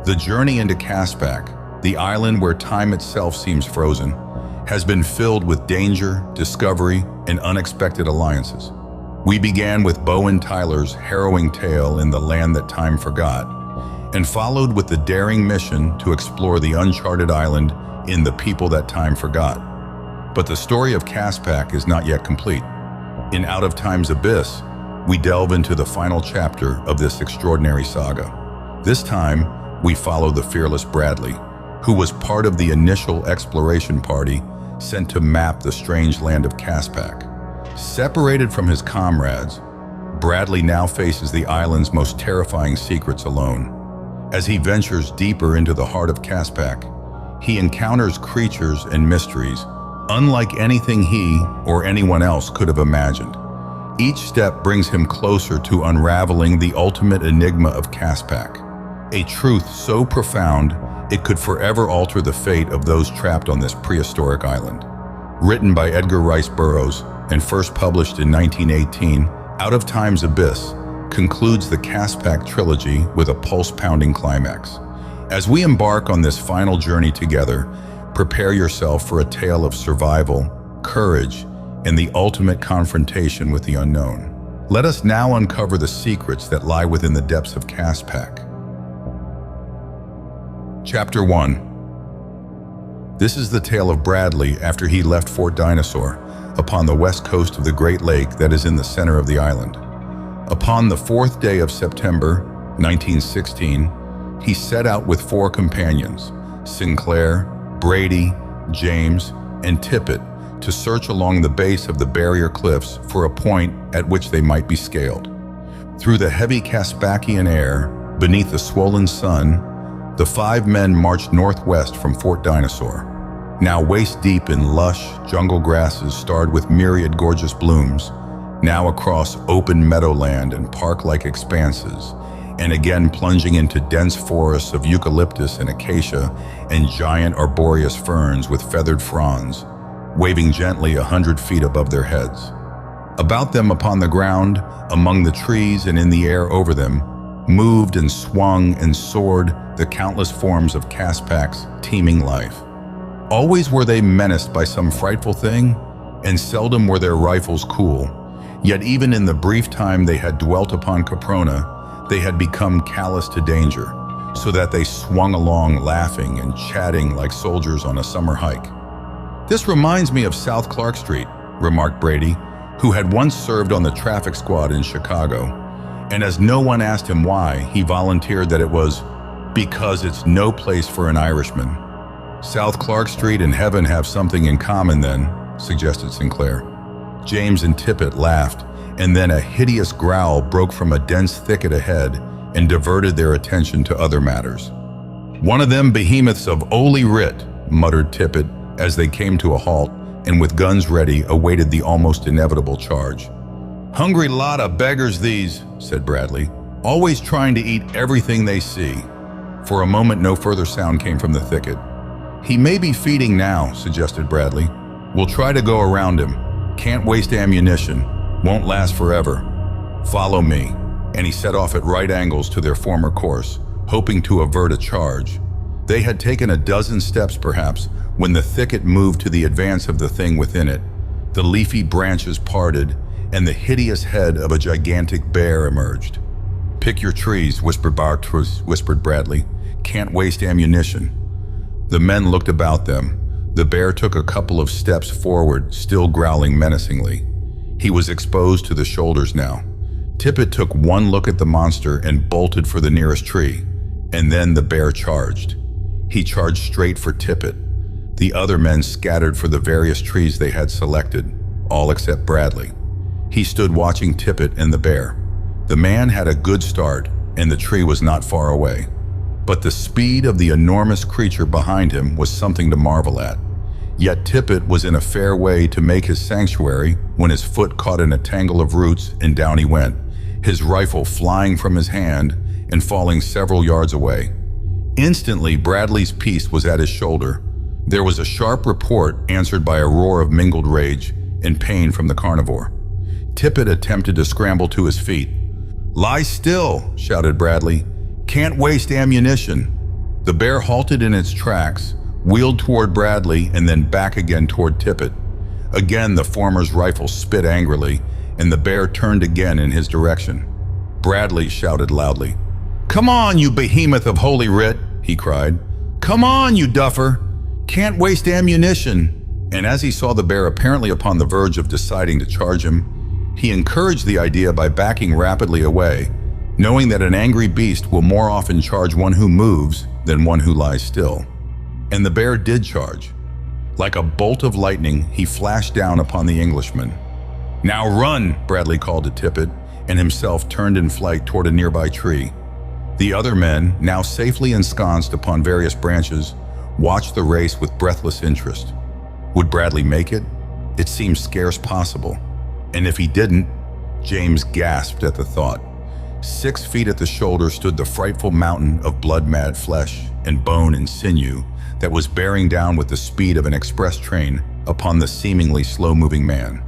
The journey into Caspak, the island where time itself seems frozen, has been filled with danger, discovery, and unexpected alliances. We began with Bowen Tyler's harrowing tale in The Land That Time Forgot, and followed with the daring mission to explore the uncharted island in The People That Time Forgot. But the story of Caspak is not yet complete. In Out of Time's Abyss, we delve into the final chapter of this extraordinary saga. This time, we follow the fearless Bradley, who was part of the initial exploration party sent to map the strange land of Caspak. Separated from his comrades, Bradley now faces the island's most terrifying secrets alone. As he ventures deeper into the heart of Caspak, he encounters creatures and mysteries unlike anything he or anyone else could have imagined. Each step brings him closer to unraveling the ultimate enigma of Caspak, a truth so profound it could forever alter the fate of those trapped on this prehistoric island. Written by Edgar Rice Burroughs and first published in 1918, Out of Time's Abyss concludes the Caspak Trilogy with a pulse-pounding climax. As we embark on this final journey together, prepare yourself for a tale of survival, courage, and the ultimate confrontation with the unknown. Let us now uncover the secrets that lie within the depths of Caspak. Chapter 1. This is the tale of Bradley after he left Fort Dinosaur upon the west coast of the Great Lake that is in the center of the island. Upon the 4th day of September, 1916, he set out with 4 companions, Sinclair, Brady, James, and Tippett, to search along the base of the barrier cliffs for a point at which they might be scaled. Through the heavy Caspakian air, beneath the swollen sun, the 5 men marched northwest from Fort Dinosaur, now waist-deep in lush jungle grasses starred with myriad gorgeous blooms, now across open meadowland and park-like expanses, and again plunging into dense forests of eucalyptus and acacia and giant arboreous ferns with feathered fronds, waving gently 100 feet above their heads. About them upon the ground, among the trees and in the air over them, moved and swung and soared the countless forms of Caspak's teeming life. Always were they menaced by some frightful thing, and seldom were their rifles cool. Yet even in the brief time they had dwelt upon Caprona, they had become callous to danger, so that they swung along laughing and chatting like soldiers on a summer hike. "This reminds me of South Clark Street," remarked Brady, who had once served on the traffic squad in Chicago. And as no one asked him why, he volunteered that it was because it's no place for an Irishman. "South Clark Street and heaven have something in common then," suggested Sinclair. James and Tippett laughed, and then a hideous growl broke from a dense thicket ahead and diverted their attention to other matters. "One of them behemoths of 'Oly Writ," muttered Tippett as they came to a halt and with guns ready awaited the almost inevitable charge. "Hungry lot of beggars these," said Bradley, "always trying to eat everything they see." For a moment no further sound came from the thicket. "He may be feeding now," suggested Bradley. "We'll try to go around him. Can't waste ammunition. Won't last forever. Follow me." And he set off at right angles to their former course, hoping to avert a charge. They had taken a dozen steps perhaps when the thicket moved to the advance of the thing within it. The leafy branches parted, and the hideous head of a gigantic bear emerged. "Pick your trees," whispered Bradley. "Can't waste ammunition." The men looked about them. The bear took a couple of steps forward, still growling menacingly. He was exposed to the shoulders now. Tippett took one look at the monster and bolted for the nearest tree, and then the bear charged. He charged straight for Tippett. The other men scattered for the various trees they had selected, all except Bradley. He stood watching Tippett and the bear. The man had a good start, and the tree was not far away. But the speed of the enormous creature behind him was something to marvel at. Yet Tippett was in a fair way to make his sanctuary when his foot caught in a tangle of roots and down he went, his rifle flying from his hand and falling several yards away. Instantly, Bradley's piece was at his shoulder. There was a sharp report answered by a roar of mingled rage and pain from the carnivore. Tippett attempted to scramble to his feet. "Lie still," shouted Bradley. "Can't waste ammunition." The bear halted in its tracks, wheeled toward Bradley, and then back again toward Tippett. Again, the former's rifle spit angrily, and the bear turned again in his direction. Bradley shouted loudly, "Come on, you behemoth of Holy Writ," he cried. "Come on, you duffer! Can't waste ammunition!" And as he saw the bear apparently upon the verge of deciding to charge him, he encouraged the idea by backing rapidly away, knowing that an angry beast will more often charge one who moves than one who lies still. And the bear did charge. Like a bolt of lightning, he flashed down upon the Englishman. "Now run," Bradley called to Tippett, and himself turned in flight toward a nearby tree. The other men, now safely ensconced upon various branches, watched the race with breathless interest. Would Bradley make it? It seemed scarce possible. And if he didn't, James gasped at the thought. 6 feet at the shoulder stood the frightful mountain of blood-mad flesh and bone and sinew that was bearing down with the speed of an express train upon the seemingly slow-moving man.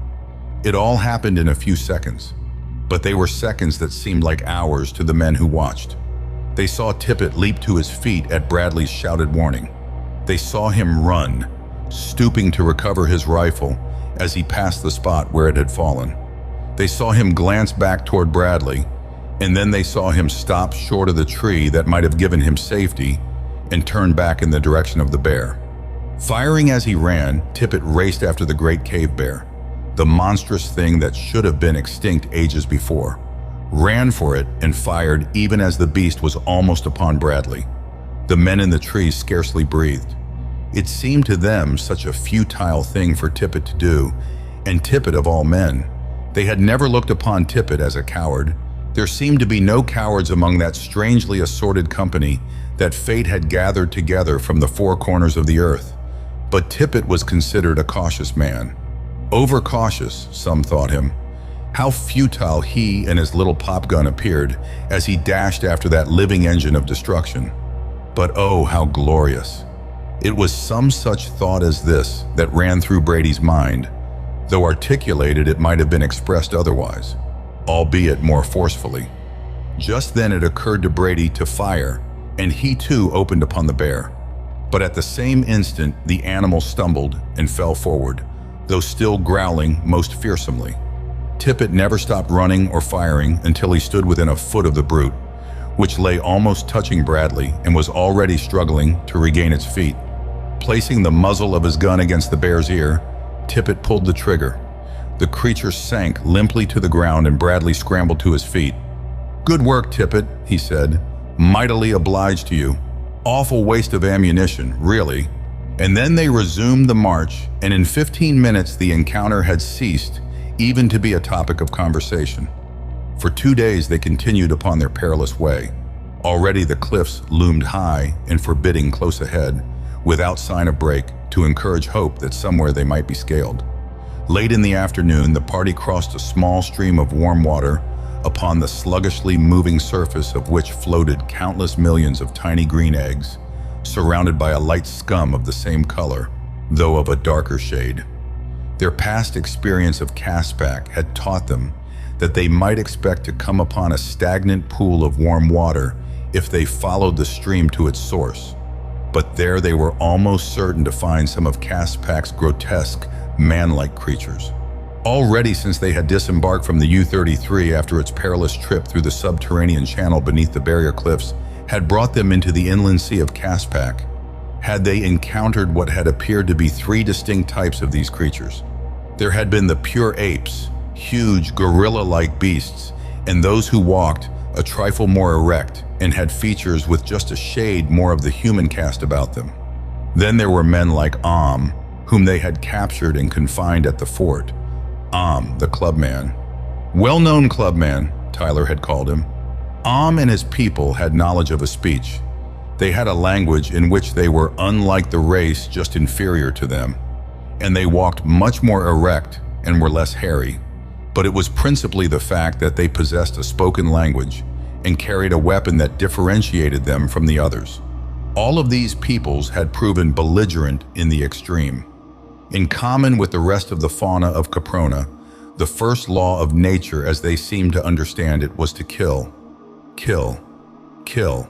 It all happened in a few seconds, but they were seconds that seemed like hours to the men who watched. They saw Tippett leap to his feet at Bradley's shouted warning. They saw him run, stooping to recover his rifle as he passed the spot where it had fallen. They saw him glance back toward Bradley, and then they saw him stop short of the tree that might have given him safety and turn back in the direction of the bear. Firing as he ran, Tippett raced after the great cave bear, the monstrous thing that should have been extinct ages before, ran for it and fired even as the beast was almost upon Bradley. The men in the trees scarcely breathed. It seemed to them such a futile thing for Tippett to do, and Tippett of all men. They had never looked upon Tippett as a coward. There seemed to be no cowards among that strangely assorted company that fate had gathered together from the 4 corners of the earth. But Tippett was considered a cautious man. Overcautious, some thought him. How futile he and his little pop gun appeared as he dashed after that living engine of destruction. But oh, how glorious. It was some such thought as this that ran through Brady's mind, though articulated it might have been expressed otherwise, albeit more forcefully. Just then it occurred to Brady to fire, and he too opened upon the bear. But at the same instant, the animal stumbled and fell forward, though still growling most fearsomely. Tippett never stopped running or firing until he stood within a foot of the brute, which lay almost touching Bradley and was already struggling to regain its feet. Placing the muzzle of his gun against the bear's ear, Tippett pulled the trigger. The creature sank limply to the ground and Bradley scrambled to his feet. "Good work, Tippett," he said. "Mightily obliged to you. Awful waste of ammunition, really." And then they resumed the march, and in 15 minutes the encounter had ceased even to be a topic of conversation. For 2 days they continued upon their perilous way. Already the cliffs loomed high and forbidding close ahead, without sign of break, to encourage hope that somewhere they might be scaled. Late in the afternoon, the party crossed a small stream of warm water, upon the sluggishly moving surface of which floated countless millions of tiny green eggs, surrounded by a light scum of the same color, though of a darker shade. Their past experience of Caspak had taught them that they might expect to come upon a stagnant pool of warm water if they followed the stream to its source. But there they were almost certain to find some of Caspak's grotesque, man-like creatures. Already since they had disembarked from the U-33 after its perilous trip through the subterranean channel beneath the barrier cliffs had brought them into the inland sea of Caspak, had they encountered what had appeared to be 3 distinct types of these creatures. There had been the pure apes, huge gorilla-like beasts, and those who walked a trifle more erect and had features with just a shade more of the human cast about them. Then there were men like Am, whom they had captured and confined at the fort. Am, the clubman. Well-known clubman, Tyler had called him. Am and his people had knowledge of a speech. They had a language in which they were unlike the race, just inferior to them, and they walked much more erect and were less hairy. But it was principally the fact that they possessed a spoken language and carried a weapon that differentiated them from the others. All of these peoples had proven belligerent in the extreme. In common with the rest of the fauna of Caprona, the first law of nature as they seemed to understand it was to kill, kill, kill.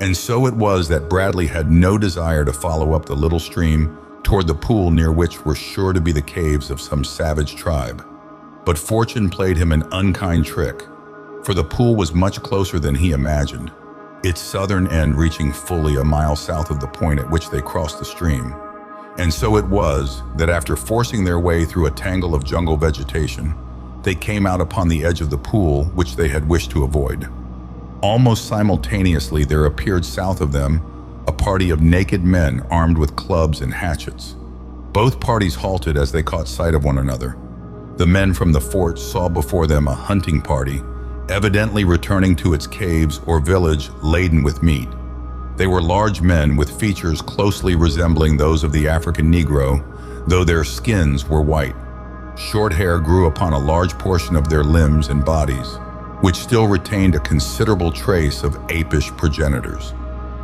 And so it was that Bradley had no desire to follow up the little stream toward the pool near which were sure to be the caves of some savage tribe. But fortune played him an unkind trick, for the pool was much closer than he imagined, its southern end reaching fully a mile south of the point at which they crossed the stream. And so it was that after forcing their way through a tangle of jungle vegetation, they came out upon the edge of the pool which they had wished to avoid. Almost simultaneously there appeared south of them a party of naked men armed with clubs and hatchets. Both parties halted as they caught sight of one another. The men from the fort saw before them a hunting party, evidently returning to its caves or village laden with meat. They were large men with features closely resembling those of the African Negro, though their skins were white. Short hair grew upon a large portion of their limbs and bodies, which still retained a considerable trace of apish progenitors.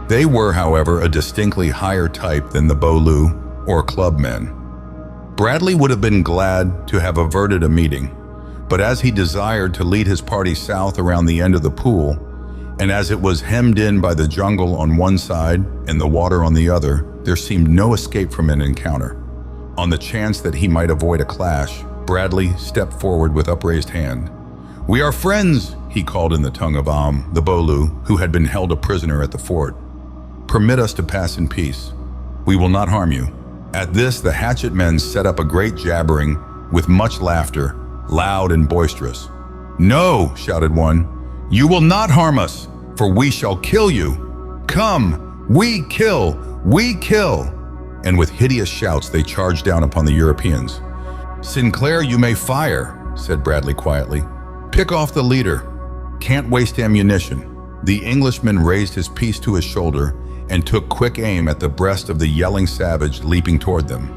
They were, however, a distinctly higher type than the Bolu or clubmen. Bradley would have been glad to have averted a meeting, but as he desired to lead his party south around the end of the pool, and as it was hemmed in by the jungle on one side and the water on the other, there seemed no escape from an encounter. On the chance that he might avoid a clash, Bradley stepped forward with upraised hand. "We are friends," he called in the tongue of the Bolu, who had been held a prisoner at the fort. "Permit us to pass in peace. We will not harm you." At this, the hatchet men set up a great jabbering with much laughter, loud and boisterous. "No," shouted one, "you will not harm us, for we shall kill you. Come, we kill, we kill." And with hideous shouts, they charged down upon the Europeans. "Sinclair, you may fire," said Bradley quietly. "Pick off the leader. Can't waste ammunition." The Englishman raised his piece to his shoulder and took quick aim at the breast of the yelling savage leaping toward them.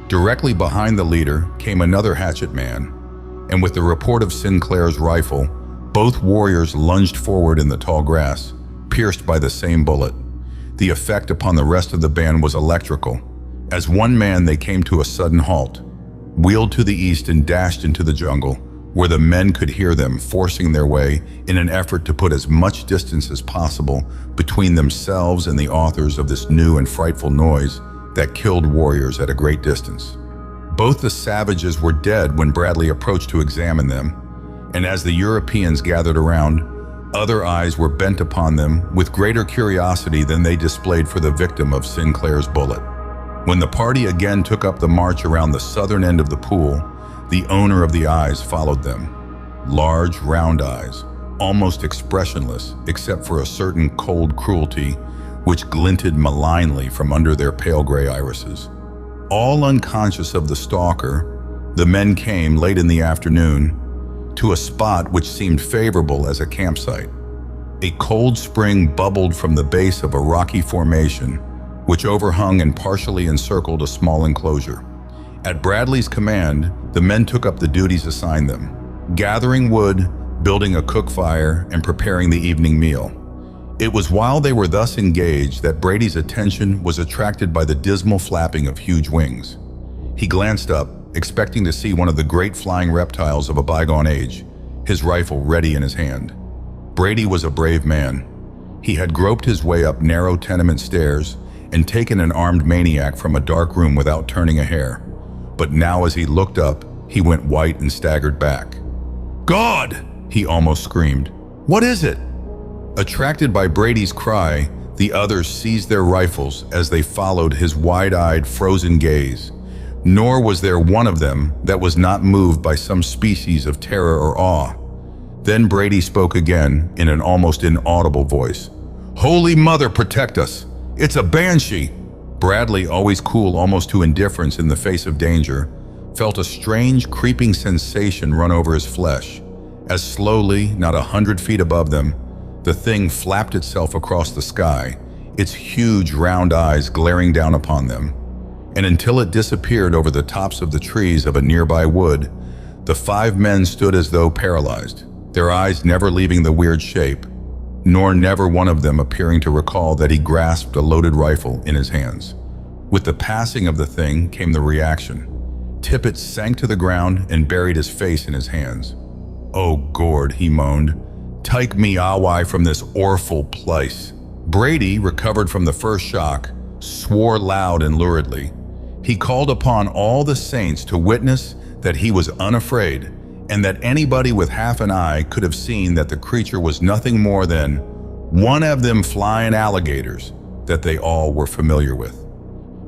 Directly behind the leader came another hatchet man, and with the report of Sinclair's rifle, both warriors lunged forward in the tall grass, pierced by the same bullet. The effect upon the rest of the band was electrical. As one man, they came to a sudden halt, wheeled to the east and dashed into the jungle, where the men could hear them forcing their way in an effort to put as much distance as possible between themselves and the authors of this new and frightful noise that killed warriors at a great distance. Both the savages were dead when Bradley approached to examine them, and as the Europeans gathered around, other eyes were bent upon them with greater curiosity than they displayed for the victim of Sinclair's bullet. When the party again took up the march around the southern end of the pool, the owner of the eyes followed them. Large, round eyes, almost expressionless except for a certain cold cruelty which glinted malignly from under their pale gray irises. All unconscious of the stalker, the men came late in the afternoon to a spot which seemed favorable as a campsite. A cold spring bubbled from the base of a rocky formation which overhung and partially encircled a small enclosure. At Bradley's command, the men took up the duties assigned them, gathering wood, building a cook fire, and preparing the evening meal. It was while they were thus engaged that Brady's attention was attracted by the dismal flapping of huge wings. He glanced up, expecting to see one of the great flying reptiles of a bygone age, his rifle ready in his hand. Brady was a brave man. He had groped his way up narrow tenement stairs and taken an armed maniac from a dark room without turning a hair. But now as he looked up, he went white and staggered back. "God!" he almost screamed. "What is it?" Attracted by Brady's cry, the others seized their rifles as they followed his wide-eyed, frozen gaze. Nor was there one of them that was not moved by some species of terror or awe. Then Brady spoke again in an almost inaudible voice. "Holy Mother, protect us! It's a banshee!" Bradley, always cool almost to indifference in the face of danger, felt a strange creeping sensation run over his flesh, as slowly, not 100 feet above them, the thing flapped itself across the sky, its huge round eyes glaring down upon them. And until it disappeared over the tops of the trees of a nearby wood, the 5 men stood as though paralyzed, their eyes never leaving the weird shape, nor never one of them appearing to recall that he grasped a loaded rifle in his hands. With the passing of the thing came the reaction. Tippett sank to the ground and buried his face in his hands. "Oh Gord," he moaned, "take me away from this orful place. Brady, recovered from the first shock, swore loud and luridly. He called upon all the saints to witness that he was unafraid, and that anybody with half an eye could have seen that the creature was nothing more than one of them flying alligators that they all were familiar with.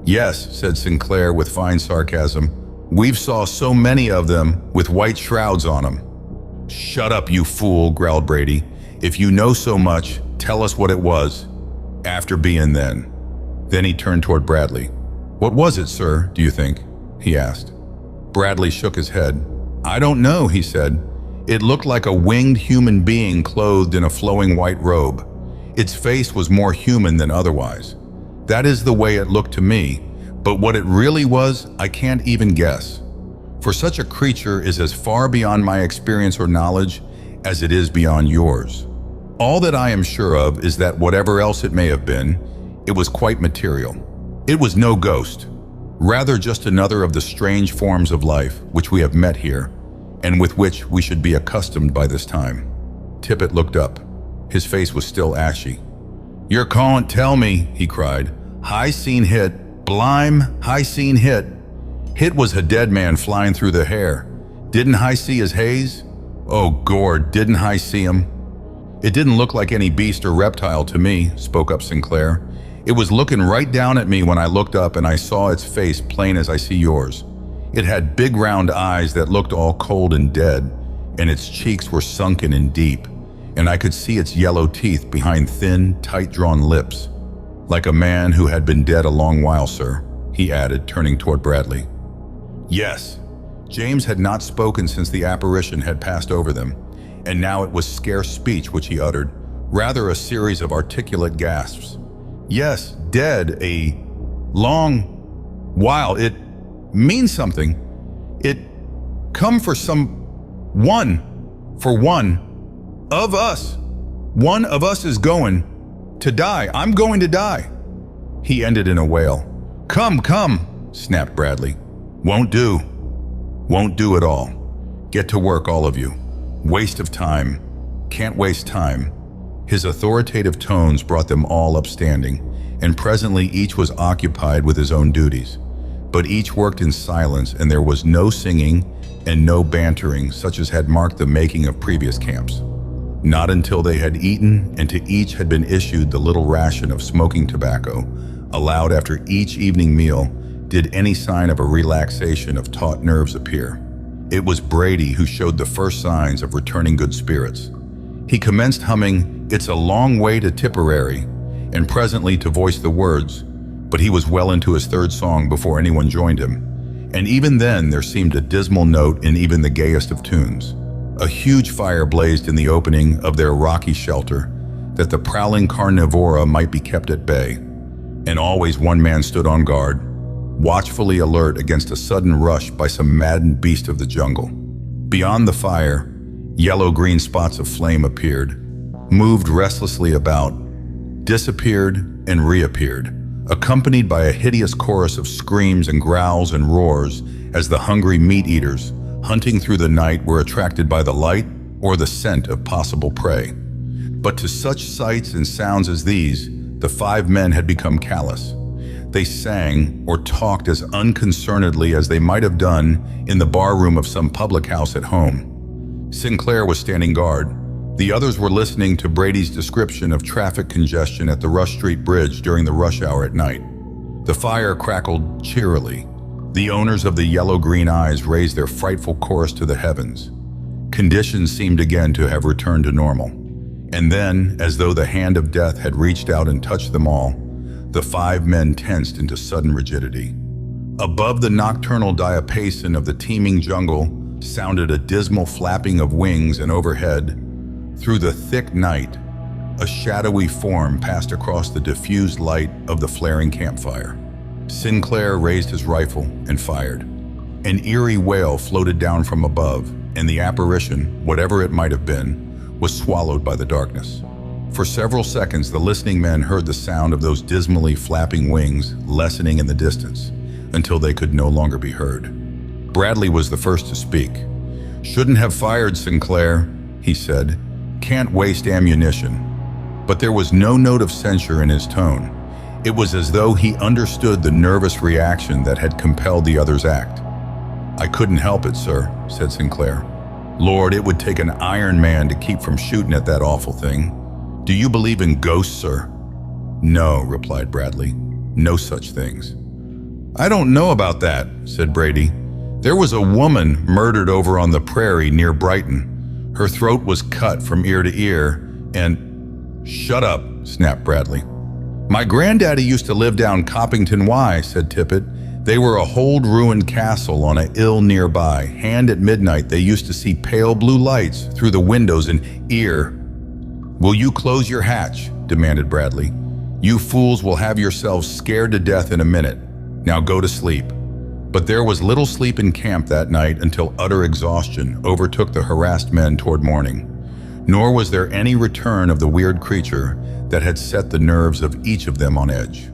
"Yes," said Sinclair with fine sarcasm, "we've saw so many of them with white shrouds on them." "Shut up, you fool," growled Brady. "If you know so much, tell us what it was." "After being then." Then he turned toward Bradley. "What was it, sir, do you think?" he asked. Bradley shook his head. "I don't know," he said. "It looked like a winged human being clothed in a flowing white robe. Its face was more human than otherwise. That is the way it looked to me, but what it really was, I can't even guess. For such a creature is as far beyond my experience or knowledge as it is beyond yours. All that I am sure of is that whatever else it may have been, it was quite material. It was no ghost, rather just another of the strange forms of life which we have met here, and with which we should be accustomed by this time." Tippett looked up. His face was still ashy. "Yer can't tell me," he cried. "Hi seen hit. Blime, hi seen hit. Hit was a dead man flying through the hair. Didn't I see his haze? Oh Gord, didn't I see him?" "It didn't look like any beast or reptile to me," spoke up Sinclair. "It was looking right down at me when I looked up, and I saw its face plain as I see yours. It had big round eyes that looked all cold and dead, and its cheeks were sunken and deep, and I could see its yellow teeth behind thin, tight-drawn lips. Like a man who had been dead a long while, sir," he added, turning toward Bradley. Yes, James had not spoken since the apparition had passed over them, and now it was scarce speech which he uttered, rather a series of articulate gasps. "Yes, dead a long while. It means something. It come for one of us. One of us is going to die. I'm going to die." He ended in a wail. Come, snapped Bradley. Won't do at all. Get to work, all of you. Waste of time. Can't waste time." His authoritative tones brought them all upstanding, and presently each was occupied with his own duties. But each worked in silence, and there was no singing and no bantering such as had marked the making of previous camps. Not until they had eaten and to each had been issued the little ration of smoking tobacco, allowed after each evening meal, did any sign of a relaxation of taut nerves appear. It was Brady who showed the first signs of returning good spirits. He commenced humming "It's a Long Way to Tipperary," and presently to voice the words, but he was well into his third song before anyone joined him, and even then there seemed a dismal note in even the gayest of tunes. A huge fire blazed in the opening of their rocky shelter, that the prowling carnivora might be kept at bay, and always one man stood on guard, watchfully alert against a sudden rush by some maddened beast of the jungle. Beyond the fire, yellow-green spots of flame appeared, moved restlessly about, disappeared and reappeared, accompanied by a hideous chorus of screams and growls and roars as the hungry meat-eaters, hunting through the night, were attracted by the light or the scent of possible prey. But to such sights and sounds as these, the five men had become callous. They sang or talked as unconcernedly as they might have done in the barroom of some public house at home. Sinclair was standing guard. The others were listening to Brady's description of traffic congestion at the Rush Street Bridge during the rush hour at night. The fire crackled cheerily. The owners of the yellow-green eyes raised their frightful chorus to the heavens. Conditions seemed again to have returned to normal. And then, as though the hand of death had reached out and touched them all, the five men tensed into sudden rigidity. Above the nocturnal diapason of the teeming jungle sounded a dismal flapping of wings, and overhead, through the thick night, a shadowy form passed across the diffused light of the flaring campfire. Sinclair raised his rifle and fired. An eerie wail floated down from above, and the apparition, whatever it might have been, was swallowed by the darkness. For several seconds, the listening men heard the sound of those dismally flapping wings lessening in the distance, until they could no longer be heard. Bradley was the first to speak. "Shouldn't have fired, Sinclair," he said. "Can't waste ammunition." but there was no note of censure in his tone. It was as though he understood the nervous reaction that had compelled the other's act. "I couldn't help it, sir," said Sinclair. "Lord, it would take an Iron Man to keep from shooting at that awful thing. Do you believe in ghosts, sir?" "No," replied Bradley. "No such things." "I don't know about that," said Brady. "There was a woman murdered over on the prairie near Brighton. Her throat was cut from ear to ear, and—" "Shut up," snapped Bradley. "My granddaddy used to live down Coppington Y," said Tippett. "They were a old ruined castle on a hill nearby, and at midnight they used to see pale blue lights through the windows and hear—" "Will you close your hatch?" demanded Bradley. "You fools will have yourselves scared to death in a minute. Now go to sleep." But there was little sleep in camp that night until utter exhaustion overtook the harassed men toward morning. Nor was there any return of the weird creature that had set the nerves of each of them on edge.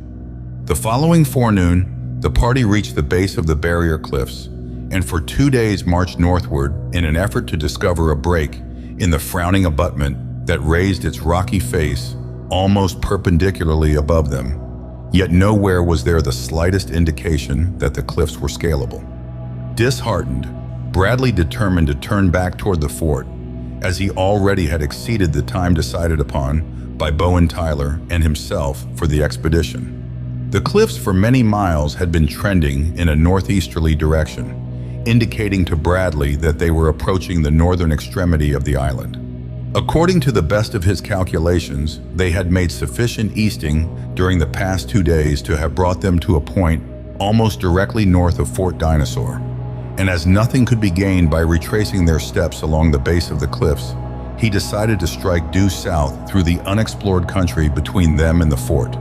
The following forenoon, the party reached the base of the barrier cliffs, and for 2 days marched northward in an effort to discover a break in the frowning abutment that raised its rocky face almost perpendicularly above them. Yet nowhere was there the slightest indication that the cliffs were scalable. Disheartened, Bradley determined to turn back toward the fort, as he already had exceeded the time decided upon by Bowen Tyler and himself for the expedition. The cliffs for many miles had been trending in a northeasterly direction, indicating to Bradley that they were approaching the northern extremity of the island. According to the best of his calculations, they had made sufficient easting during the past 2 days to have brought them to a point almost directly north of Fort Dinosaur. And as nothing could be gained by retracing their steps along the base of the cliffs, he decided to strike due south through the unexplored country between them and the fort.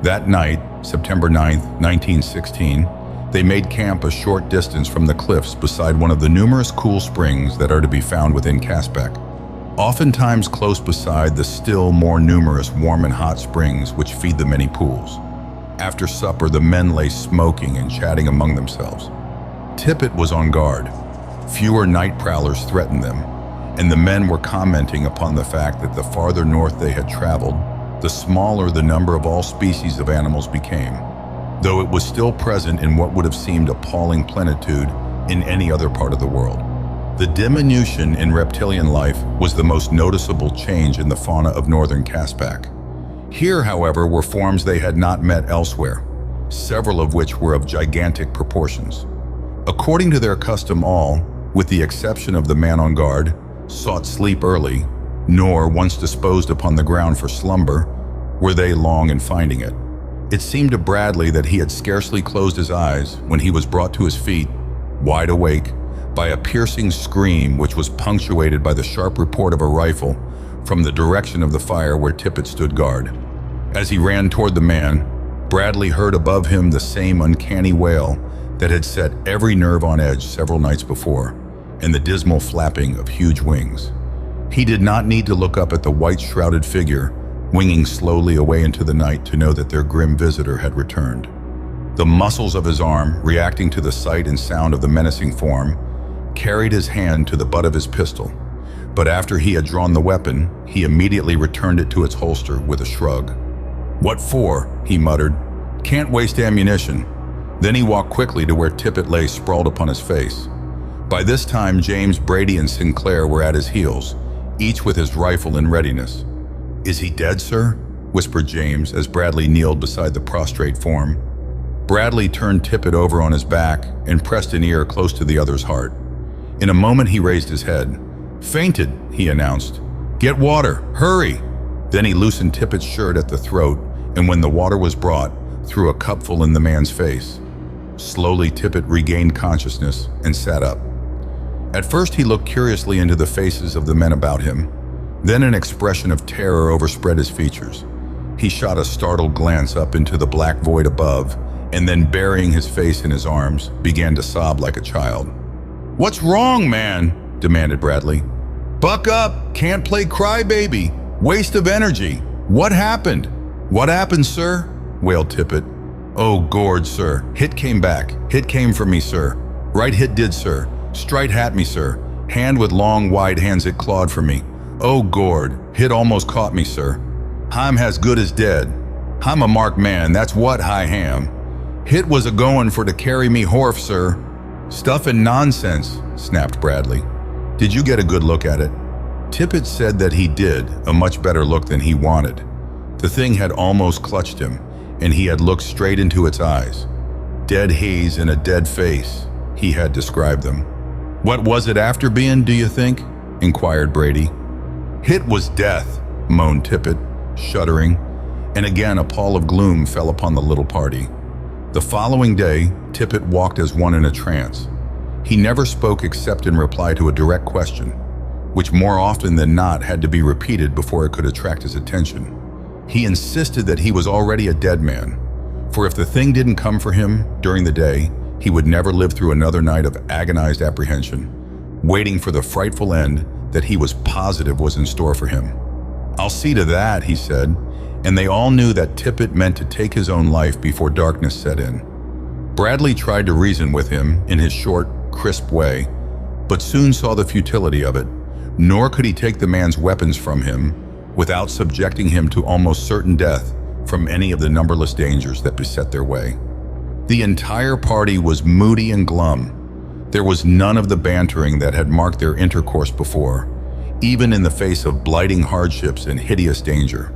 That night, September 9th, 1916, they made camp a short distance from the cliffs beside one of the numerous cool springs that are to be found within Caspak. Oftentimes close beside the still more numerous warm and hot springs which feed the many pools. After supper, the men lay smoking and chatting among themselves. Tippett was on guard. Fewer night prowlers threatened them, and the men were commenting upon the fact that the farther north they had traveled, the smaller the number of all species of animals became, though it was still present in what would have seemed appalling plenitude in any other part of the world. The diminution in reptilian life was the most noticeable change in the fauna of northern Caspak. Here, however, were forms they had not met elsewhere, several of which were of gigantic proportions. According to their custom, all, with the exception of the man on guard, sought sleep early, nor, once disposed upon the ground for slumber, were they long in finding it. It seemed to Bradley that he had scarcely closed his eyes when he was brought to his feet, wide awake, by a piercing scream which was punctuated by the sharp report of a rifle from the direction of the fire where Tippett stood guard. As he ran toward the man, Bradley heard above him the same uncanny wail that had set every nerve on edge several nights before, and the dismal flapping of huge wings. He did not need to look up at the white-shrouded figure winging slowly away into the night to know that their grim visitor had returned. The muscles of his arm, reacting to the sight and sound of the menacing form, carried his hand to the butt of his pistol, but after he had drawn the weapon, he immediately returned it to its holster with a shrug. "What for?" he muttered. "Can't waste ammunition." Then he walked quickly to where Tippett lay sprawled upon his face. By this time, James, Brady, and Sinclair were at his heels, each with his rifle in readiness. "Is he dead, sir?" whispered James as Bradley kneeled beside the prostrate form. Bradley turned Tippett over on his back and pressed an ear close to the other's heart. In a moment he raised his head. "Fainted," he announced. "Get water, hurry!" Then he loosened Tippett's shirt at the throat, and when the water was brought, threw a cupful in the man's face. Slowly Tippett regained consciousness and sat up. At first he looked curiously into the faces of the men about him. Then an expression of terror overspread his features. He shot a startled glance up into the black void above, and then burying his face in his arms, began to sob like a child. "What's wrong, man?" demanded Bradley. "Buck up! Can't play crybaby! Waste of energy! What happened?" "What happened, sir?" wailed Tippett. "Oh, Gord, sir. Hit came back. Hit came for me, sir. Right hit did, sir. Straight hat me, sir. Hand with long, wide hands it clawed for me. Oh, Gord. Hit almost caught me, sir." "I'm as good as dead. I'm a marked man, that's what I am. Hit was a-goin' for to carry me horf, sir." "Stuff and nonsense," snapped Bradley. "Did you get a good look at it?" Tippett said that he did, a much better look than he wanted. The thing had almost clutched him, and he had looked straight into its eyes. Dead haze and a dead face, he had described them. "What was it after being, do you think?" inquired Brady. "Hit was death," moaned Tippett, shuddering, and again a pall of gloom fell upon the little party. The following day, Tippett walked as one in a trance. He never spoke except in reply to a direct question, which more often than not had to be repeated before it could attract his attention. He insisted that he was already a dead man, for if the thing didn't come for him during the day, he would never live through another night of agonized apprehension, waiting for the frightful end that he was positive was in store for him. "I'll see to that," he said, and they all knew that Tippett meant to take his own life before darkness set in. Bradley tried to reason with him in his short, crisp way, but soon saw the futility of it, nor could he take the man's weapons from him without subjecting him to almost certain death from any of the numberless dangers that beset their way. The entire party was moody and glum. There was none of the bantering that had marked their intercourse before, even in the face of blighting hardships and hideous danger.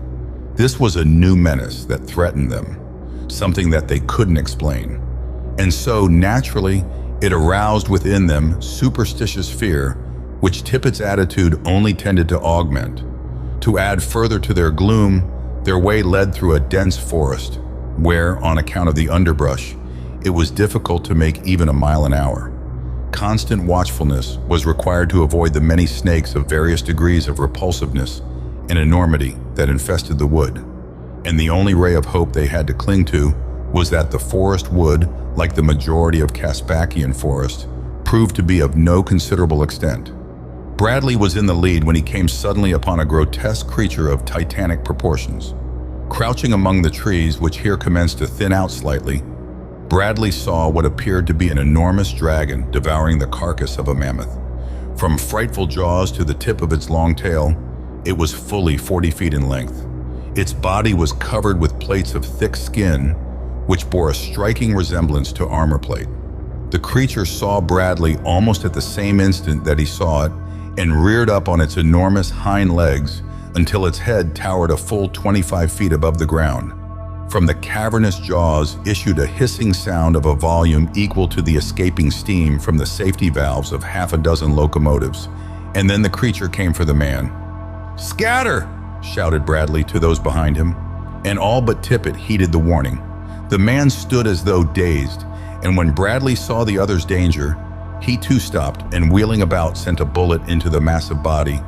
This was a new menace that threatened them, something that they couldn't explain. And so, naturally, it aroused within them superstitious fear, which Tippett's attitude only tended to augment. To add further to their gloom, their way led through a dense forest, where, on account of the underbrush, it was difficult to make even a mile an hour. Constant watchfulness was required to avoid the many snakes of various degrees of repulsiveness and enormity that infested the wood, and the only ray of hope they had to cling to was that the forest would, like the majority of Caspakian forest, prove to be of no considerable extent. Bradley was in the lead when he came suddenly upon a grotesque creature of titanic proportions. Crouching among the trees, which here commenced to thin out slightly, Bradley saw what appeared to be an enormous dragon devouring the carcass of a mammoth. From frightful jaws to the tip of its long tail, it was fully 40 feet in length. Its body was covered with plates of thick skin, which bore a striking resemblance to armor plate. The creature saw Bradley almost at the same instant that he saw it, and reared up on its enormous hind legs until its head towered a full 25 feet above the ground. From the cavernous jaws issued a hissing sound of a volume equal to the escaping steam from the safety valves of half a dozen locomotives, and then the creature came for the man. "Scatter!" shouted Bradley to those behind him, and all but Tippett heeded the warning. The man stood as though dazed, and when Bradley saw the other's danger, he too stopped and, wheeling about, sent a bullet into the massive body,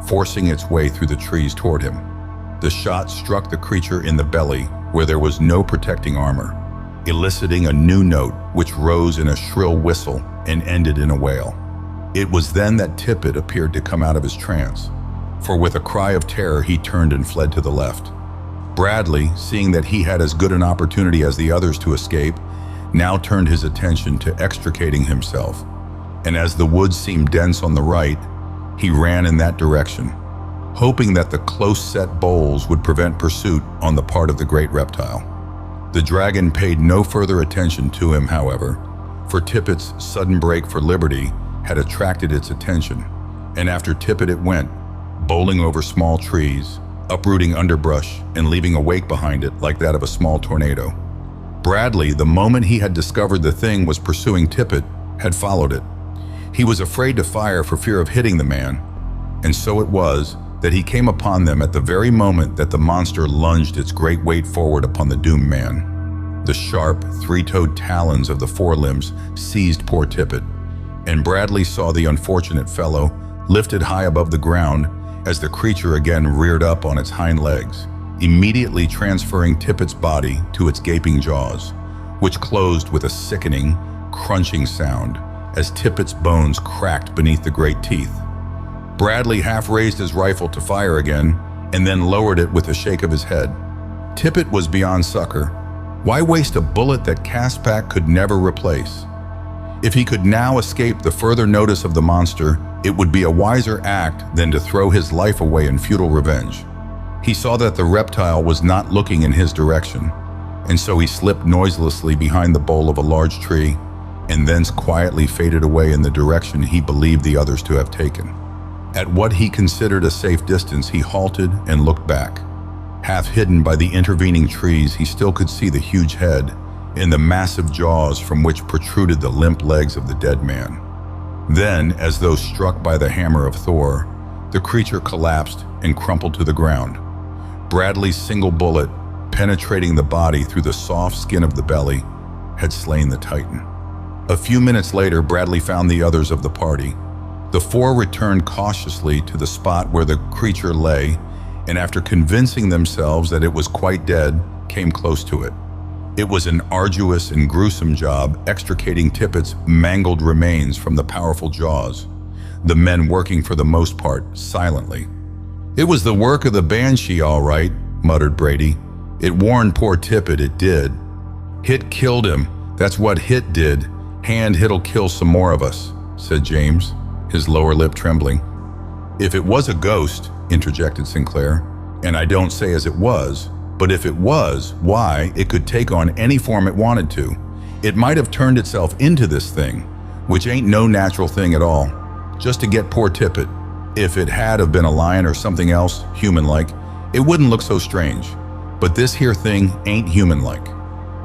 forcing its way through the trees toward him. The shot struck the creature in the belly, where there was no protecting armor, eliciting a new note which rose in a shrill whistle and ended in a wail. It was then that Tippett appeared to come out of his trance, for with a cry of terror he turned and fled to the left. Bradley, seeing that he had as good an opportunity as the others to escape, now turned his attention to extricating himself, and as the woods seemed dense on the right, he ran in that direction, hoping that the close-set boles would prevent pursuit on the part of the great reptile. The dragon paid no further attention to him, however, for Tippett's sudden break for liberty had attracted its attention, and after Tippett it went, bowling over small trees, uprooting underbrush and leaving a wake behind it like that of a small tornado. Bradley, the moment he had discovered the thing was pursuing Tippett, had followed it. He was afraid to fire for fear of hitting the man, and so it was that he came upon them at the very moment that the monster lunged its great weight forward upon the doomed man. The sharp, three-toed talons of the forelimbs seized poor Tippett, and Bradley saw the unfortunate fellow lifted high above the ground as the creature again reared up on its hind legs, immediately transferring Tippett's body to its gaping jaws, which closed with a sickening, crunching sound as Tippett's bones cracked beneath the great teeth. Bradley half raised his rifle to fire again, and then lowered it with a shake of his head. Tippett was beyond succor. Why waste a bullet that Caspak could never replace? If he could now escape the further notice of the monster, it would be a wiser act than to throw his life away in futile revenge. He saw that the reptile was not looking in his direction, and so he slipped noiselessly behind the bole of a large tree and thence quietly faded away in the direction he believed the others to have taken. At what he considered a safe distance, he halted and looked back. Half hidden by the intervening trees, he still could see the huge head and the massive jaws from which protruded the limp legs of the dead man. Then, as though struck by the hammer of Thor, the creature collapsed and crumpled to the ground. Bradley's single bullet, penetrating the body through the soft skin of the belly, had slain the Titan. A few minutes later, Bradley found the others of the party. The four returned cautiously to the spot where the creature lay, and after convincing themselves that it was quite dead, came close to it. It was an arduous and gruesome job extricating Tippett's mangled remains from the powerful jaws, the men working for the most part silently. "It was the work of the Banshee, all right," muttered Brady. "It warned poor Tippett, it did. Hit killed him, that's what Hit did. Hand Hit'll kill some more of us," said James, his lower lip trembling. "If it was a ghost," interjected Sinclair, "and I don't say as it was, but if it was, why, it could take on any form it wanted to. It might have turned itself into this thing, which ain't no natural thing at all, just to get poor Tippett. If it had have been a lion or something else, human-like, it wouldn't look so strange. But this here thing ain't human-like.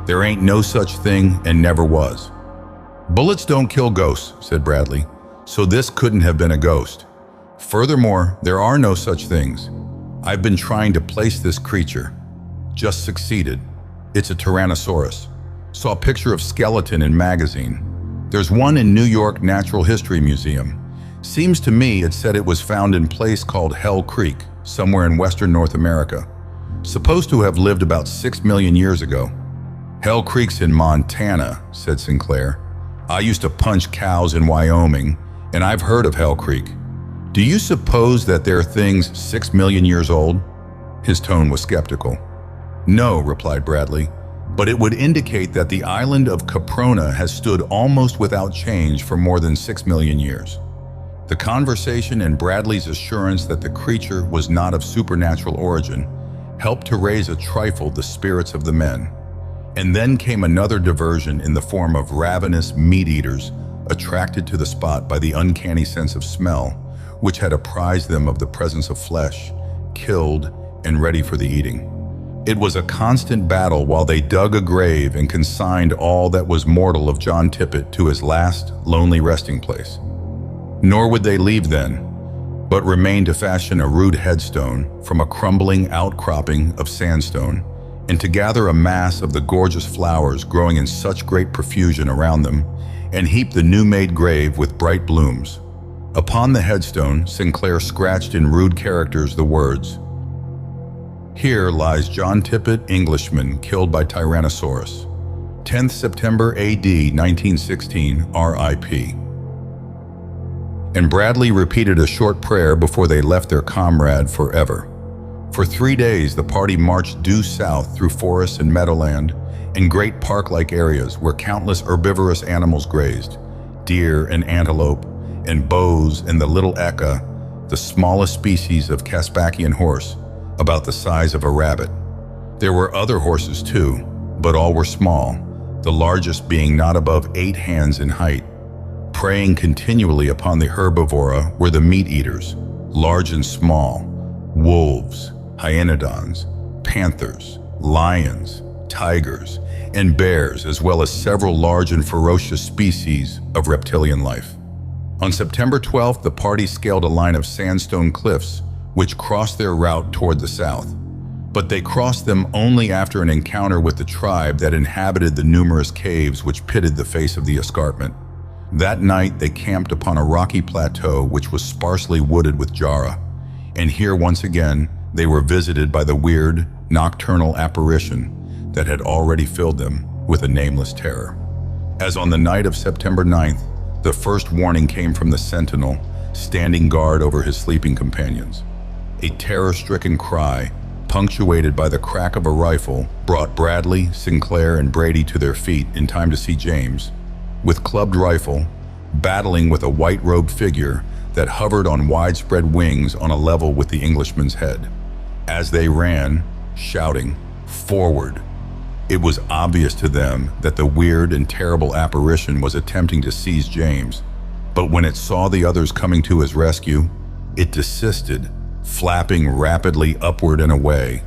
There ain't no such thing and never was." "Bullets don't kill ghosts," said Bradley, "so this couldn't have been a ghost. Furthermore, there are no such things. I've been trying to place this creature. Just succeeded. It's a Tyrannosaurus. Saw a picture of skeleton in magazine. There's one in New York Natural History Museum. Seems to me it said it was found in place called Hell Creek, somewhere in western North America. Supposed to have lived about 6 million years ago." "Hell Creek's in Montana," said Sinclair. "I used to punch cows in Wyoming, and I've heard of Hell Creek. Do you suppose that there are things 6 million years old?" His tone was skeptical. "No," replied Bradley, "but it would indicate that the island of Caprona has stood almost without change for more than 6 million years." The conversation and Bradley's assurance that the creature was not of supernatural origin helped to raise a trifle the spirits of the men. And then came another diversion in the form of ravenous meat-eaters attracted to the spot by the uncanny sense of smell, which had apprised them of the presence of flesh, killed and ready for the eating. It was a constant battle while they dug a grave and consigned all that was mortal of John Tippett to his last lonely resting place. Nor would they leave then, but remain to fashion a rude headstone from a crumbling outcropping of sandstone, and to gather a mass of the gorgeous flowers growing in such great profusion around them, and heap the new-made grave with bright blooms. Upon the headstone, Sinclair scratched in rude characters the words, "Here lies John Tippett, Englishman, killed by Tyrannosaurus. 10th September AD 1916, RIP." And Bradley repeated a short prayer before they left their comrade forever. For 3 days, the party marched due south through forests and meadowland and great park-like areas where countless herbivorous animals grazed, deer and antelope, and bows and the little eka, the smallest species of Caspakian horse, about the size of a rabbit. There were other horses too, but all were small, the largest being not above 8 hands in height. Preying continually upon the herbivora were the meat-eaters, large and small, wolves, hyenodons, panthers, lions, tigers, and bears, as well as several large and ferocious species of reptilian life. On September 12th, the party scaled a line of sandstone cliffs which crossed their route toward the south. But they crossed them only after an encounter with the tribe that inhabited the numerous caves which pitted the face of the escarpment. That night they camped upon a rocky plateau which was sparsely wooded with jarrah, and here once again they were visited by the weird, nocturnal apparition that had already filled them with a nameless terror. As on the night of September 9th, the first warning came from the sentinel standing guard over his sleeping companions. A terror-stricken cry, punctuated by the crack of a rifle, brought Bradley, Sinclair, and Brady to their feet in time to see James, with clubbed rifle, battling with a white-robed figure that hovered on widespread wings on a level with the Englishman's head. As they ran, shouting, "Forward!" It was obvious to them that the weird and terrible apparition was attempting to seize James, but when it saw the others coming to his rescue, it desisted, flapping rapidly upward and away,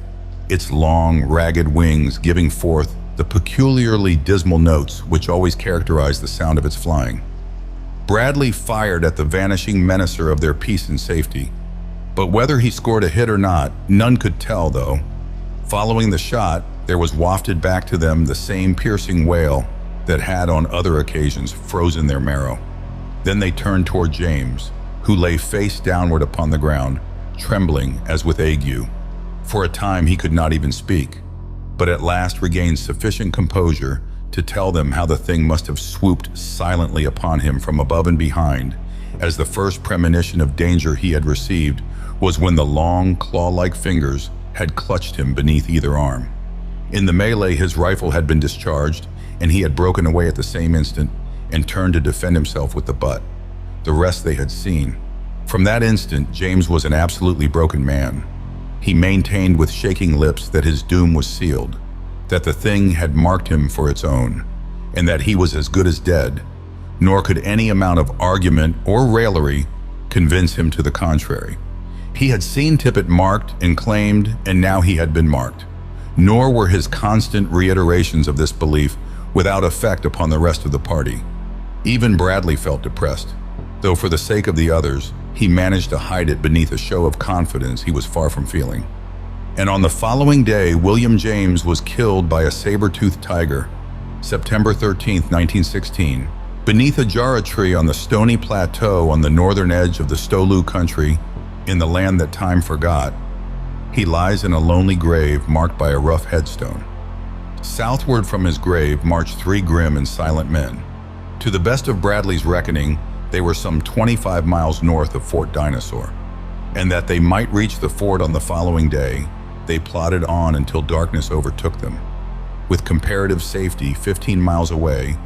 its long, ragged wings giving forth the peculiarly dismal notes which always characterized the sound of its flying. Bradley fired at the vanishing menacer of their peace and safety, but whether he scored a hit or not, none could tell though. Following the shot, there was wafted back to them the same piercing wail that had on other occasions frozen their marrow. Then they turned toward James, who lay face downward upon the ground, trembling as with ague. For a time he could not even speak, but at last regained sufficient composure to tell them how the thing must have swooped silently upon him from above and behind, as the first premonition of danger he had received was when the long, claw-like fingers had clutched him beneath either arm. In the melee, his rifle had been discharged, and he had broken away at the same instant and turned to defend himself with the butt. The rest they had seen. From that instant, James was an absolutely broken man. He maintained with shaking lips that his doom was sealed, that the thing had marked him for its own, and that he was as good as dead, nor could any amount of argument or raillery convince him to the contrary. He had seen Tippett marked and claimed, and now he had been marked. Nor were his constant reiterations of this belief without effect upon the rest of the party. Even Bradley felt depressed, though for the sake of the others, he managed to hide it beneath a show of confidence he was far from feeling. And on the following day, William James was killed by a saber-toothed tiger, September 13th, 1916, beneath a jarrah tree on the stony plateau on the northern edge of the Stolu country, in the land that time forgot. He lies in a lonely grave marked by a rough headstone. Southward from his grave marched three grim and silent men. To the best of Bradley's reckoning, they were some 25 miles north of Fort Dinosaur, and that they might reach the fort on the following day, they plodded on until darkness overtook them. With comparative safety 15 miles away,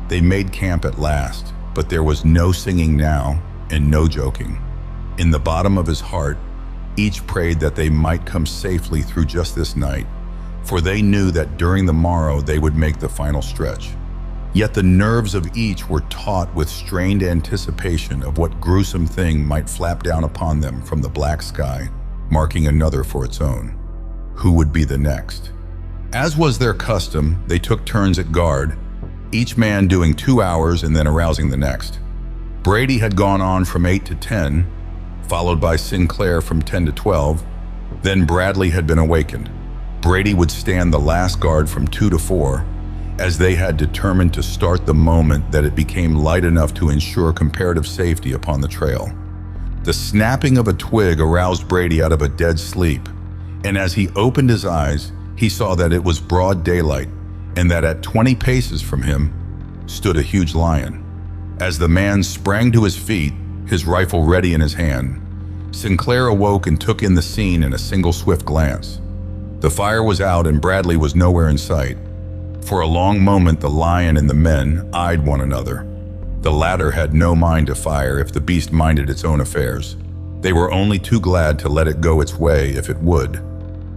they made camp at last, but there was no singing now and no joking. In the bottom of his heart, each prayed that they might come safely through just this night, for they knew that during the morrow they would make the final stretch. Yet the nerves of each were taut with strained anticipation of what gruesome thing might flap down upon them from the black sky, marking another for its own. Who would be the next? As was their custom, they took turns at guard, each man doing 2 hours and then arousing the next. Brady had gone on from 8 to 10, followed by Sinclair from 10 to 12. Then Bradley had been awakened. Brady would stand the last guard from 2 to 4, as they had determined to start the moment that it became light enough to ensure comparative safety upon the trail. The snapping of a twig aroused Brady out of a dead sleep, and as he opened his eyes, he saw that it was broad daylight, and that at 20 paces from him stood a huge lion. As the man sprang to his feet, his rifle ready in his hand, Sinclair awoke and took in the scene in a single swift glance. The fire was out and Bradley was nowhere in sight. For a long moment the lion and the men eyed one another. The latter had no mind to fire if the beast minded its own affairs. They were only too glad to let it go its way if it would.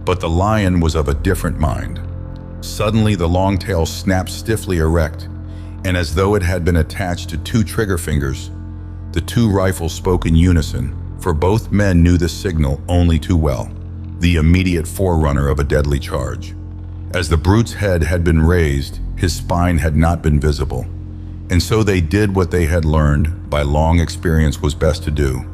But the lion was of a different mind. Suddenly the long tail snapped stiffly erect, and as though it had been attached to 2 trigger fingers, the 2 rifles spoke in unison, for both men knew the signal only too well, the immediate forerunner of a deadly charge. As the brute's head had been raised, his spine had not been visible, and so they did what they had learned by long experience was best to do.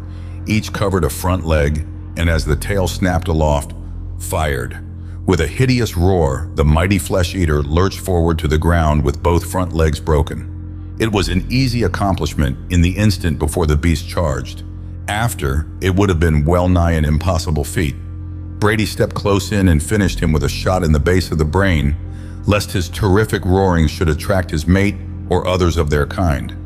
Each covered a front leg, and as the tail snapped aloft, fired. With a hideous roar, the mighty flesh-eater lurched forward to the ground with both front legs broken. It was an easy accomplishment in the instant before the beast charged. After, it would have been well nigh an impossible feat. Brady stepped close in and finished him with a shot in the base of the brain, lest his terrific roaring should attract his mate or others of their kind.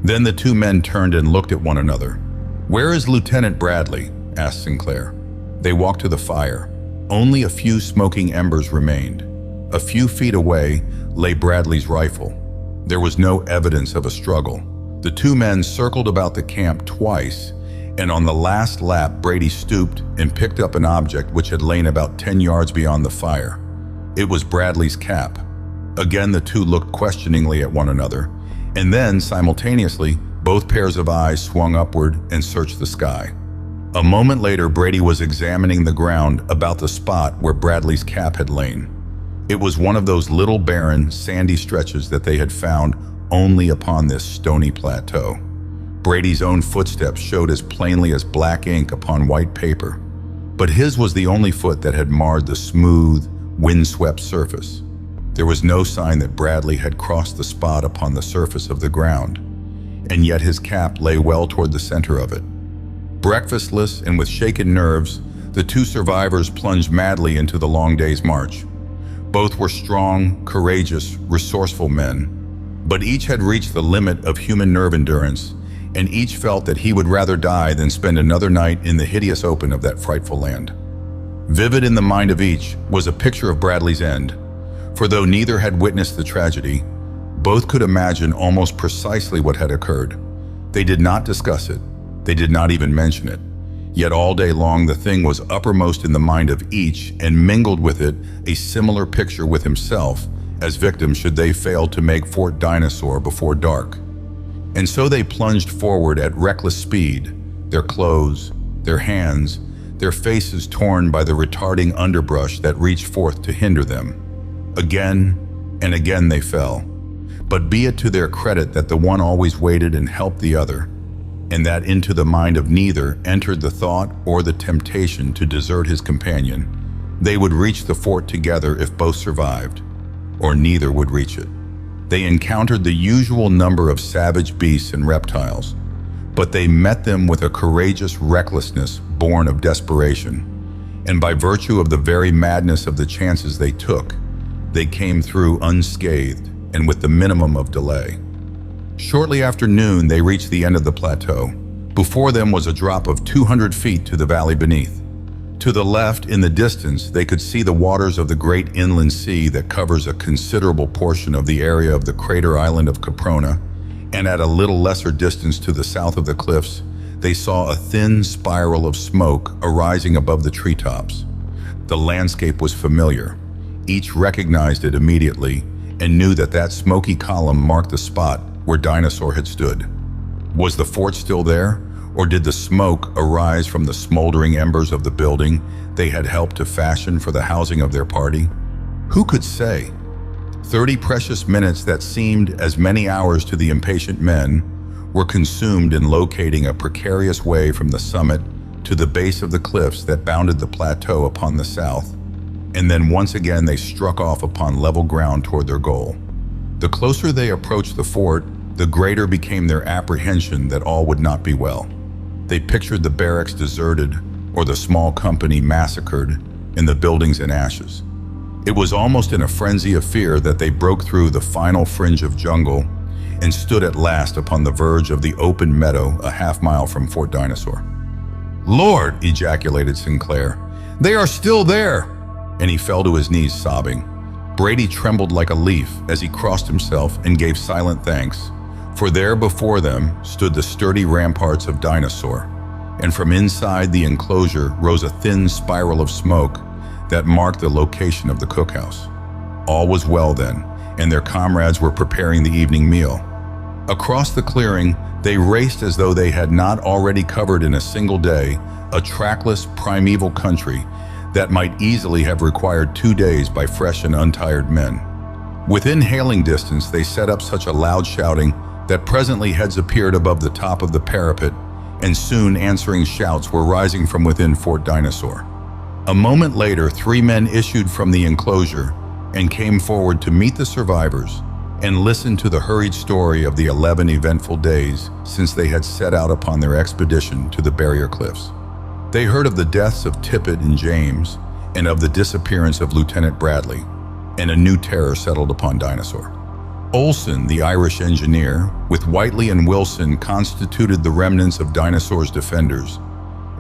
Then the 2 men turned and looked at one another. "Where is Lieutenant Bradley?" asked Sinclair. They walked to the fire. Only a few smoking embers remained. A few feet away lay Bradley's rifle. There was no evidence of a struggle. The 2 men circled about the camp twice, and on the last lap, Brady stooped and picked up an object which had lain about 10 yards beyond the fire. It was Bradley's cap. Again, the two looked questioningly at one another, and then, simultaneously, both pairs of eyes swung upward and searched the sky. A moment later, Brady was examining the ground about the spot where Bradley's cap had lain. It was one of those little barren, sandy stretches that they had found only upon this stony plateau. Brady's own footsteps showed as plainly as black ink upon white paper, but his was the only foot that had marred the smooth, windswept surface. There was no sign that Bradley had crossed the spot upon the surface of the ground, and yet his cap lay well toward the center of it. Breakfastless and with shaken nerves, the two survivors plunged madly into the long day's march. Both were strong, courageous, resourceful men, but each had reached the limit of human nerve endurance, and each felt that he would rather die than spend another night in the hideous open of that frightful land. Vivid in the mind of each was a picture of Bradley's end, for though neither had witnessed the tragedy, both could imagine almost precisely what had occurred. They did not discuss it, they did not even mention it, yet all day long the thing was uppermost in the mind of each and mingled with it a similar picture with himself as victim should they fail to make Fort Dinosaur before dark. And so they plunged forward at reckless speed, their clothes, their hands, their faces torn by the retarding underbrush that reached forth to hinder them. Again and again they fell, but be it to their credit that the one always waited and helped the other, and that into the mind of neither entered the thought or the temptation to desert his companion. They would reach the fort together if both survived, or neither would reach it. They encountered the usual number of savage beasts and reptiles, but they met them with a courageous recklessness born of desperation, and by virtue of the very madness of the chances they took, they came through unscathed and with the minimum of delay. Shortly after noon, they reached the end of the plateau. Before them was a drop of 200 feet to the valley beneath. To the left, in the distance, they could see the waters of the great inland sea that covers a considerable portion of the area of the crater island of Caprona, and at a little lesser distance to the south of the cliffs, they saw a thin spiral of smoke arising above the treetops. The landscape was familiar. Each recognized it immediately and knew that that smoky column marked the spot where Dinosaur had stood. Was the fort still there, or did the smoke arise from the smoldering embers of the building they had helped to fashion for the housing of their party? Who could say? 30 precious minutes that seemed as many hours to the impatient men were consumed in locating a precarious way from the summit to the base of the cliffs that bounded the plateau upon the south, and then once again they struck off upon level ground toward their goal. The closer they approached the fort, the greater became their apprehension that all would not be well. They pictured the barracks deserted or the small company massacred and the buildings in ashes. It was almost in a frenzy of fear that they broke through the final fringe of jungle and stood at last upon the verge of the open meadow a half-mile from Fort Dinosaur. "Lord!" ejaculated Sinclair. "They are still there!" And he fell to his knees sobbing. Brady trembled like a leaf as he crossed himself and gave silent thanks, for there before them stood the sturdy ramparts of Dinosaur, and from inside the enclosure rose a thin spiral of smoke that marked the location of the cookhouse. All was well then, and their comrades were preparing the evening meal. Across the clearing, they raced as though they had not already covered in a single day a trackless, primeval country that might easily have required 2 days by fresh and untired men. Within hailing distance, they set up such a loud shouting that presently heads appeared above the top of the parapet, and soon answering shouts were rising from within Fort Dinosaur. A moment later, 3 men issued from the enclosure and came forward to meet the survivors and listen to the hurried story of the 11 eventful days since they had set out upon their expedition to the barrier cliffs. They heard of the deaths of Tippett and James and of the disappearance of Lieutenant Bradley, and a new terror settled upon Dinosaur. Olson, the Irish engineer, with Whiteley and Wilson constituted the remnants of Dinosaur's defenders,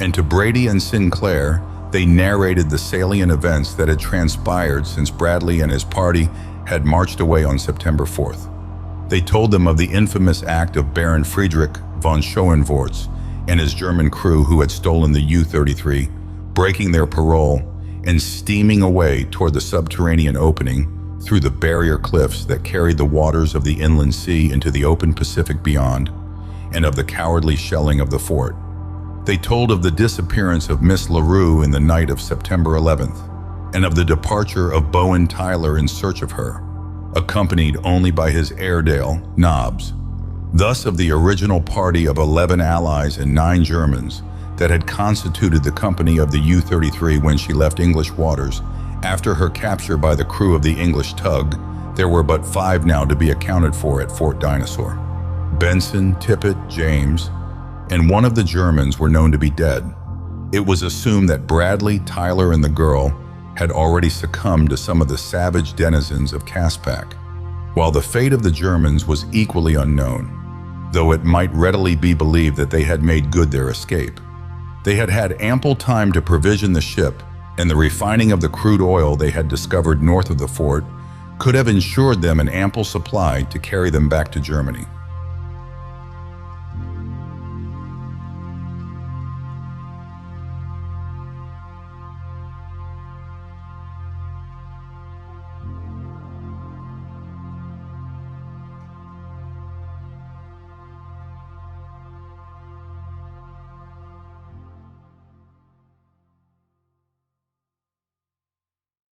and to Brady and Sinclair, they narrated the salient events that had transpired since Bradley and his party had marched away on September 4th. They told them of the infamous act of Baron Friedrich von Schoenvorts and his German crew who had stolen the U-33, breaking their parole and steaming away toward the subterranean opening through the barrier cliffs that carried the waters of the inland sea into the open Pacific beyond, and of the cowardly shelling of the fort. They told of the disappearance of Miss LaRue in the night of September 11th, and of the departure of Bowen Tyler in search of her, accompanied only by his Airedale, Nobbs. Thus of the original party of 11 Allies and 9 Germans that had constituted the company of the U-33 when she left English waters. After her capture by the crew of the English tug, there were but 5 now to be accounted for at Fort Dinosaur. Benson, Tippett, James, and one of the Germans were known to be dead. It was assumed that Bradley, Tyler, and the girl had already succumbed to some of the savage denizens of Caspak, while the fate of the Germans was equally unknown, though it might readily be believed that they had made good their escape. They had had ample time to provision the ship, and the refining of the crude oil they had discovered north of the fort could have ensured them an ample supply to carry them back to Germany.